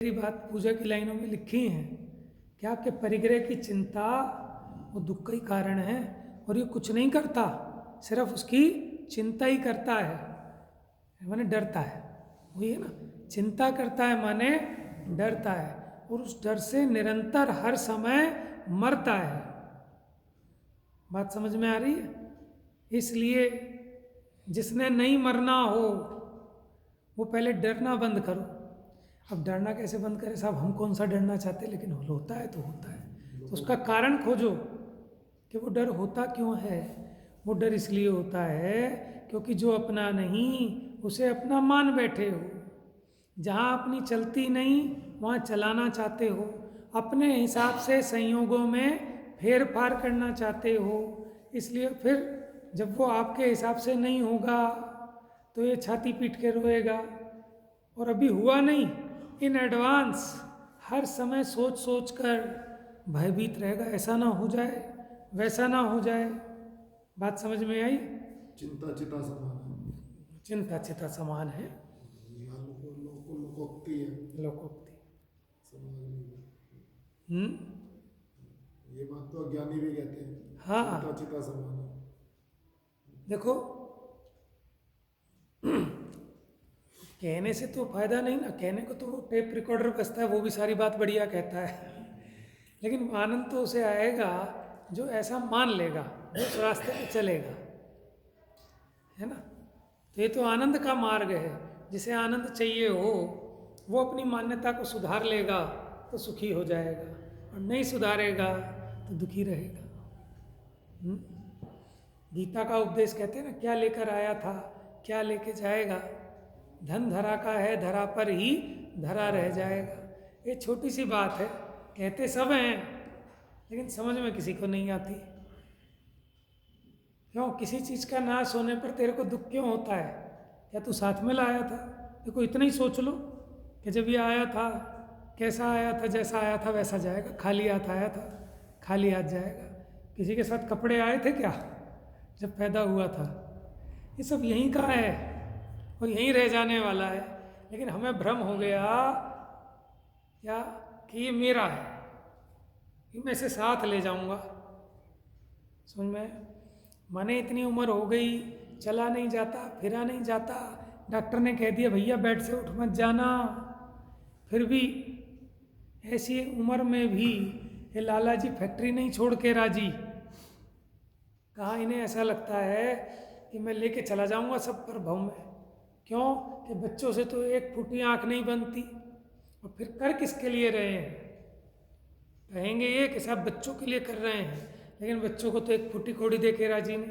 मेरी बात पूजा की लाइनों में लिखी हैं कि आपके परिग्रह की चिंता वो दुख का ही कारण है, और ये कुछ नहीं करता, सिर्फ उसकी चिंता ही करता है, माने डरता है। वही है ना, चिंता करता है माने डरता है, और उस डर से निरंतर हर समय मरता है। बात समझ में आ रही है? इसलिए जिसने नहीं मरना हो वो पहले डरना बंद करो। अब डरना कैसे बंद करें साहब, हम कौन सा डरना चाहते, लेकिन होता है तो होता है, तो उसका कारण खोजो कि वो डर होता क्यों है। वो डर इसलिए होता है क्योंकि जो अपना नहीं उसे अपना मान बैठे हो। जहाँ अपनी चलती नहीं वहाँ चलाना चाहते हो, अपने हिसाब से संयोगों में फेर फार करना चाहते हो। इसलिए फिर जब वो आपके हिसाब से नहीं होगा तो ये छाती पीट के रोएगा, और अभी हुआ नहीं, इन एडवांस हर समय सोच सोच कर भयभीत रहेगा, ऐसा ना हो जाए वैसा ना हो जाए। बात समझ में आई? चिंता चिता समान है। चिंता चिता समान है, यहाँ लोकोक्ति है लोकोक्ति। समाज में। ये बात तो अज्ञानी भी कहते हैं। हाँ चिंता चिता समान है। देखो, कहने से तो फायदा नहीं ना, कहने को तो टेप रिकॉर्डर बजता है, वो भी सारी बात बढ़िया कहता है, लेकिन आनंद तो उसे आएगा जो ऐसा मान लेगा, जो उस रास्ते पे चलेगा, है ना। तो ये तो आनंद का मार्ग है। जिसे आनंद चाहिए हो वो अपनी मान्यता को सुधार लेगा तो सुखी हो जाएगा, और नहीं सुधारेगा तो दुखी रहेगा। गीता का उपदेश कहते हैं ना, क्या लेकर आया था क्या लेके जाएगा, धन धरा का है धरा पर ही धरा रह जाएगा। ये छोटी सी बात है, कहते सब हैं लेकिन समझ में किसी को नहीं आती। क्यों? किसी चीज़ का नाश होने पर तेरे को दुख क्यों होता है? क्या तू साथ में लाया था? देखो इतना ही सोच लो कि जब ये आया था कैसा आया था, जैसा आया था वैसा जाएगा, खाली हाथ आया था खाली हाथ जाएगा। किसी के साथ कपड़े आए थे क्या जब पैदा हुआ था? ये सब यहीं का है और यहीं रह जाने वाला है, लेकिन हमें भ्रम हो गया क्या कि ये मेरा है, कि मैं इसे साथ ले जाऊंगा। समझ में? माने इतनी उम्र हो गई, चला नहीं जाता फिरा नहीं जाता, डॉक्टर ने कह दिया भैया बेड से उठ मत जाना, फिर भी ऐसी उम्र में भी ये लाला जी फैक्ट्री नहीं छोड़ के राजी। कहाँ इन्हें ऐसा लगता है कि मैं लेके चला जाऊंगा सब प्रभाव में। क्यों? कि बच्चों से तो एक फुटी आंख नहीं बनती, और फिर कर किसके लिए रहे हैं? कहेंगे ये कि सब बच्चों के लिए कर रहे हैं, लेकिन बच्चों को तो एक फुटी कौड़ी दे के राजी नहीं।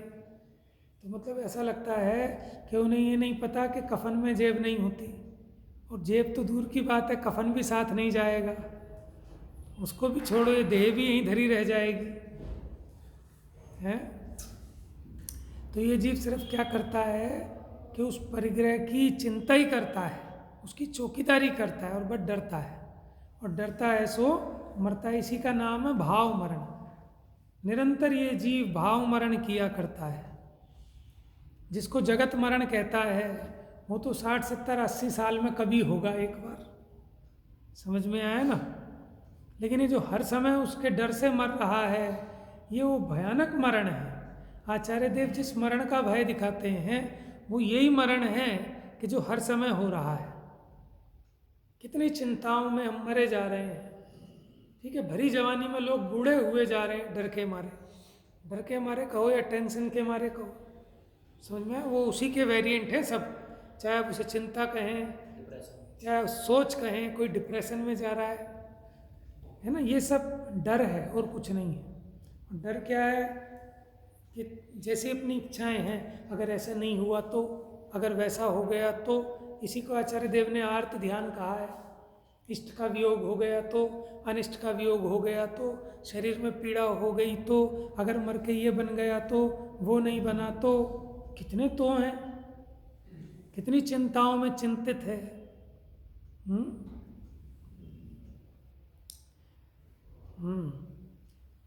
तो मतलब ऐसा लगता है कि उन्हें ये नहीं पता कि कफन में जेब नहीं होती, और जेब तो दूर की बात है, कफन भी साथ नहीं जाएगा, उसको भी छोड़ो, ये देह भी यहीं धरी रह जाएगी, हैं? तो ये जीव सिर्फ क्या करता है कि उस परिग्रह की चिंता ही करता है, उसकी चौकीदारी करता है, और बस डरता है, और डरता है सो मरता है। इसी का नाम है भाव मरण। निरंतर ये जीव भाव मरण किया करता है। जिसको जगत मरण कहता है वो तो 60 70 80 साल में कभी होगा एक बार। समझ में आया ना? लेकिन ये जो हर समय उसके डर से मर रहा है, ये वो भयानक मरण है। आचार्य देव जिस मरण का भय दिखाते हैं वो यही मरण है कि जो हर समय हो रहा है। कितनी चिंताओं में हम मरे जा रहे हैं। ठीक है, भरी जवानी में लोग बूढ़े हुए जा रहे हैं डर के मारे, डर के मारे कहो या टेंशन के मारे कहो, समझ में? वो उसी के वेरिएंट हैं सब, चाहे आप उसे चिंता कहें, चाहे सोच कहें, कोई डिप्रेशन में जा रहा है ना, ये सब डर है और कुछ नहीं है। डर क्या है कि जैसी अपनी इच्छाएं हैं, अगर ऐसा नहीं हुआ तो, अगर वैसा हो गया तो। इसी को आचार्य देव ने आर्त ध्यान कहा है। इष्ट का वियोग हो गया तो, अनिष्ट का वियोग हो गया तो, शरीर में पीड़ा हो गई तो, अगर मर के ये बन गया तो, वो नहीं बना तो, कितने तो हैं, कितनी चिंताओं में चिंतित है।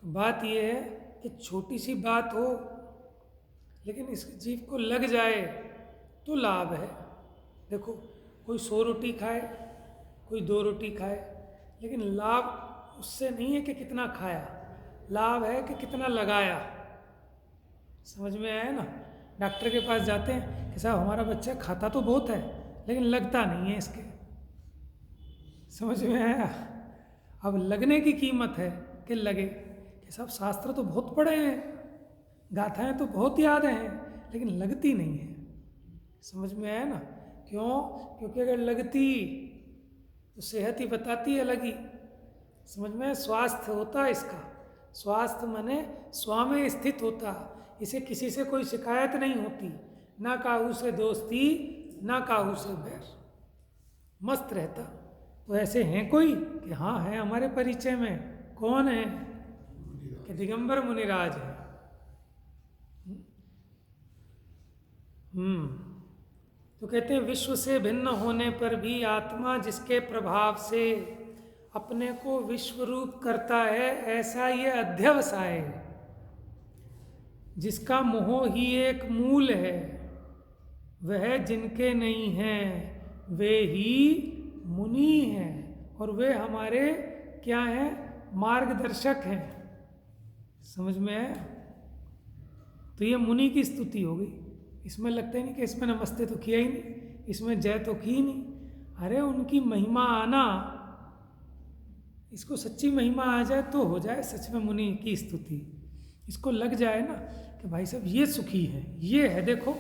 तो बात यह है कि छोटी सी बात हो लेकिन इस जीव को लग जाए तो लाभ है। देखो, कोई 100 रोटी खाए, कोई 2 रोटी खाए, लेकिन लाभ उससे नहीं है कि कितना खाया, लाभ है कि कितना लगाया। समझ में आया ना? डॉक्टर के पास जाते हैं कि साहब हमारा बच्चा खाता तो बहुत है लेकिन लगता नहीं है इसके। समझ में आया? अब लगने की कीमत है कि लगे कि साहब शास्त्र तो बहुत पढ़े हैं, गाथाएं तो बहुत याद हैं, लेकिन लगती नहीं है। समझ में आया ना? क्यों? क्योंकि अगर लगती तो सेहत ही बताती है लगी। समझ में? स्वास्थ्य होता इसका, स्वास्थ्य माने स्वा में स्थित होता, इसे किसी से कोई शिकायत नहीं होती, ना काहू से दोस्ती ना काहू से बैर, मस्त रहता। तो ऐसे हैं कोई कि हाँ है हमारे परिचय में? कौन है? कि दिगंबर मुनिराज है। तो कहते हैं विश्व से भिन्न होने पर भी आत्मा जिसके प्रभाव से अपने को विश्व रूप करता है, ऐसा ये अध्यवसाय है जिसका मोह ही एक मूल है। वह जिनके नहीं हैं वे ही मुनि हैं, और वे हमारे क्या हैं? मार्गदर्शक हैं। समझ में है? तो ये मुनि की स्तुति हो गई। इसमें लगता ही नहीं कि इसमें नमस्ते तो किया ही नहीं, इसमें जय तो की नहीं। अरे उनकी महिमा आना, इसको सच्ची महिमा आ जाए तो हो जाए सच में मुनि की स्तुति। इसको लग जाए ना कि भाई साहब ये सुखी है, ये है। देखो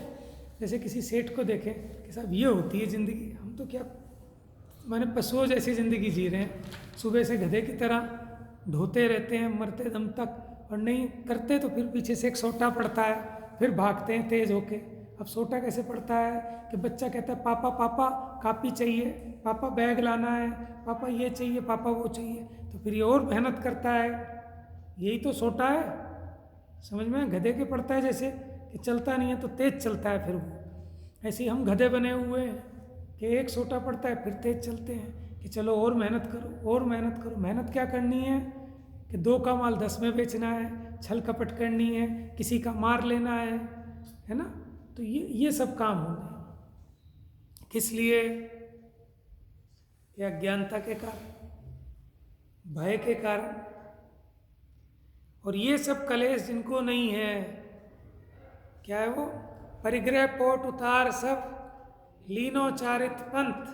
जैसे किसी सेठ को देखें कि साहब ये होती है ज़िंदगी, हम तो क्या माने पशुओं जैसी ज़िंदगी जी रहे हैं, सुबह से गधे की तरह ढोते रहते हैं मरते दम तक, और नहीं करते तो फिर पीछे से एक सोटा पड़ता है, फिर भागते हैं तेज होके। अब सोटा कैसे पड़ता है कि बच्चा कहता है पापा पापा कापी चाहिए, पापा बैग लाना है, पापा ये चाहिए, पापा वो चाहिए, तो फिर ये और मेहनत करता है। यही तो सोटा है। समझ में? गधे के पड़ता है जैसे कि चलता नहीं है तो तेज चलता है, फिर वो ऐसे ही हम गधे बने हुए हैं कि एक सोटा पड़ता है फिर तेज चलते हैं कि चलो और मेहनत करो और मेहनत करो। मेहनत क्या करनी है कि 2 का माल 10 में बेचना है, छल कपट करनी है, किसी का मार लेना है ना? तो ये सब काम होंगे। किस लिए? या अज्ञानता के कारण, भय के कारण। और ये सब कलेश जिनको नहीं है, क्या है वो? परिग्रह पोट उतार सब लीनोचारित पंथ,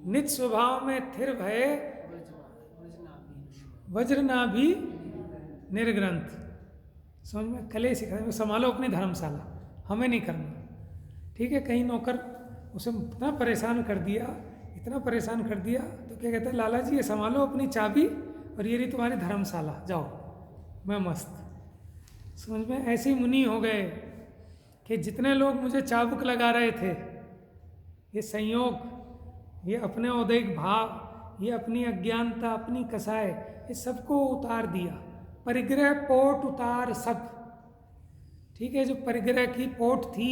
निज स्वभाव में थिर भये वज्रनाभि निर्ग्रंथ। समझ में? कलेश सिखा, संभालो अपनी धर्मशाला, हमें नहीं करना। ठीक है, कहीं नौकर उसे इतना परेशान कर दिया, इतना परेशान कर दिया, तो क्या कहते हैं, लाला जी ये संभालो अपनी चाबी, और ये रही तुम्हारी धर्मशाला, जाओ मैं मस्त। समझ में? ऐसे ही मुनि हो गए कि जितने लोग मुझे चाबुक लगा रहे थे, ये संयोग, ये अपने औदैहिक भाव, ये अपनी अज्ञानता, अपनी कसाय, ये सबको उतार दिया। परिग्रह पोट उतार सब। ठीक है, जो परिग्रह की पोट थी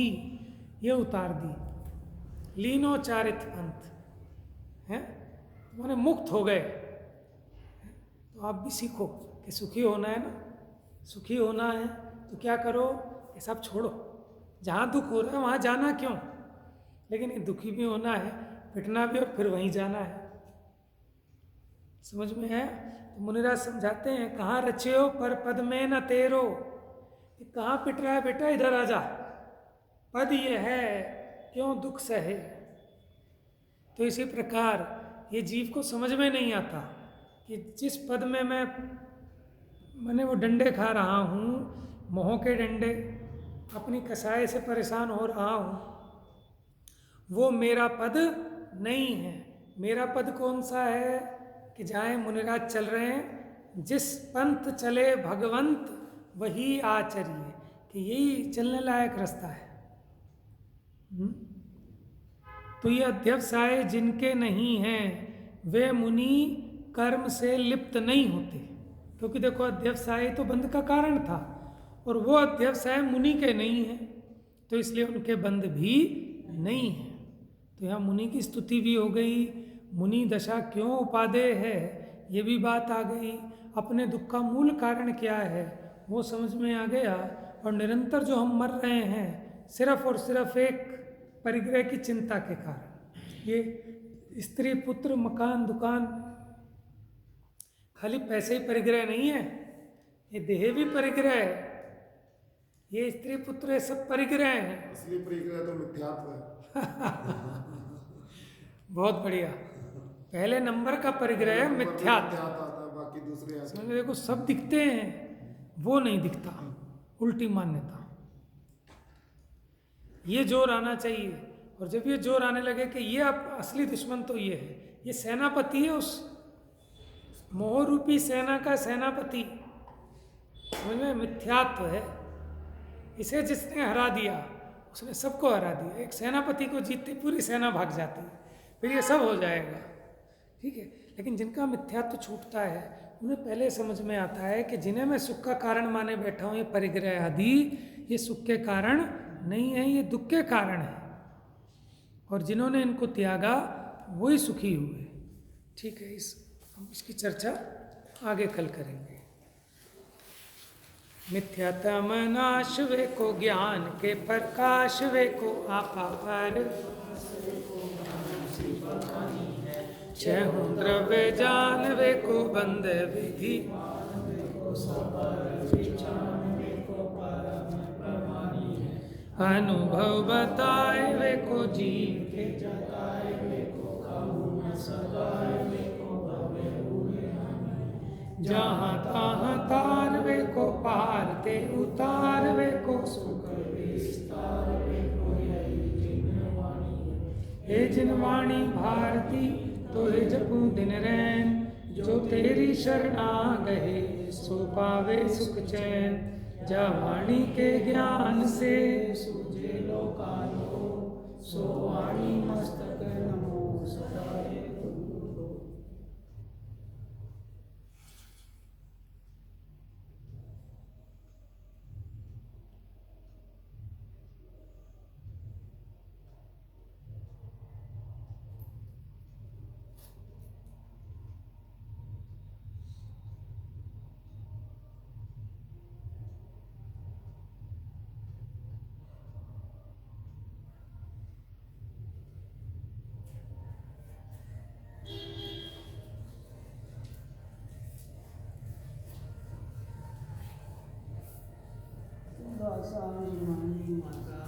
ये उतार दी। लीनोचारित पंथ है, तुम्हारे मुक्त हो गए। तो आप भी सीखो कि सुखी होना है ना, सुखी होना है तो क्या करो कि सब छोड़ो। जहाँ दुख हो रहा है वहाँ जाना क्यों, लेकिन ये दुखी भी होना है, पिटना भी, और फिर वहीं जाना है। समझ में है? तो मुनिराज समझाते हैं, कहाँ रचे हो पर पद में न तेरो। कहाँ पिट रहा है बेटा, इधर आ जा, पद ये है, क्यों दुख सहे। तो इसी प्रकार ये जीव को समझ में नहीं आता कि जिस पद में मैंने वो डंडे खा रहा हूँ, मोह के डंडे, अपनी कसाई से परेशान हो रहा हूँ, वो मेरा पद नहीं है। मेरा पद कौन सा है कि जहाँ मुनिराज चल रहे हैं, जिस पंथ चले भगवंत वही आचरिए, कि यही चलने लायक रास्ता है। तो ये अध्यवसाय जिनके नहीं हैं वे मुनि कर्म से लिप्त नहीं होते, क्योंकि देखो अध्यवसाय तो बंध का कारण था, और वो अध्यवसाय मुनि के नहीं है, तो इसलिए उनके बंध भी नहीं है। तो यहाँ मुनि की स्तुति भी हो गई, मुनि दशा क्यों उपादेय है ये भी बात आ गई, अपने दुख का मूल कारण क्या है वो समझ में आ गया, और निरंतर जो हम मर रहे हैं सिर्फ और सिर्फ एक परिग्रह की चिंता के कारण, ये स्त्री पुत्र मकान दुकान, खाली पैसे ही परिग्रह नहीं है, ये देह भी परिग्रह है, ये स्त्री पुत्र ये सब परिग्रह हैं। असली परिग्रह तो मिथ्यात्व है। बहुत बढ़िया। पहले नंबर का परिग्रह है मिथ्यात्व। मिथ्यात्व आता है, बाकी दूसरे आते समझ देखो सब दिखते हैं, वो नहीं दिखता, उल्टी मान्यता। ये जोर आना चाहिए, और जब ये जोर आने लगे कि ये आप असली दुश्मन तो ये है, ये सेनापति है, उस मोह रूपी सेना का सेनापति, समझ में, मिथ्यात्व है। इसे जिसने हरा दिया उसने सबको हरा दिया। एक सेनापति को जीतती पूरी सेना भाग जाती है, फिर ये सब हो जाएगा, ठीक है। लेकिन जिनका मिथ्यात्व छूटता है उन्हें पहले समझ में आता है कि जिन्हें मैं सुख का कारण माने बैठा हूँ, ये परिग्रह आदि, ये सुख के कारण नहीं है, ये दुख के कारण है, और जिन्होंने इनको त्यागा वही सुखी हुए, ठीक है। हम इसकी चर्चा आगे कल करेंगे। मिथ्यात्म नाश वे को ज्ञान के प्रकाश वे को आपा पर, छहु द्रव्य जान वे को बंद विधि, अनुभव बताए वे को जीव के, जहाँ तहाँ तार वे को पार ते उतार वे को सुख विस्तार वे को हे जिनवाणी भारती तो हे जपू दिन रैन, जो तेरी शरणा गए सो पावे सुख चैन, जा वाणी के ज्ञान से सूझे लोकालो, सो वाणी मस्तक नमो सदाए। Dosa, Mani, Mata.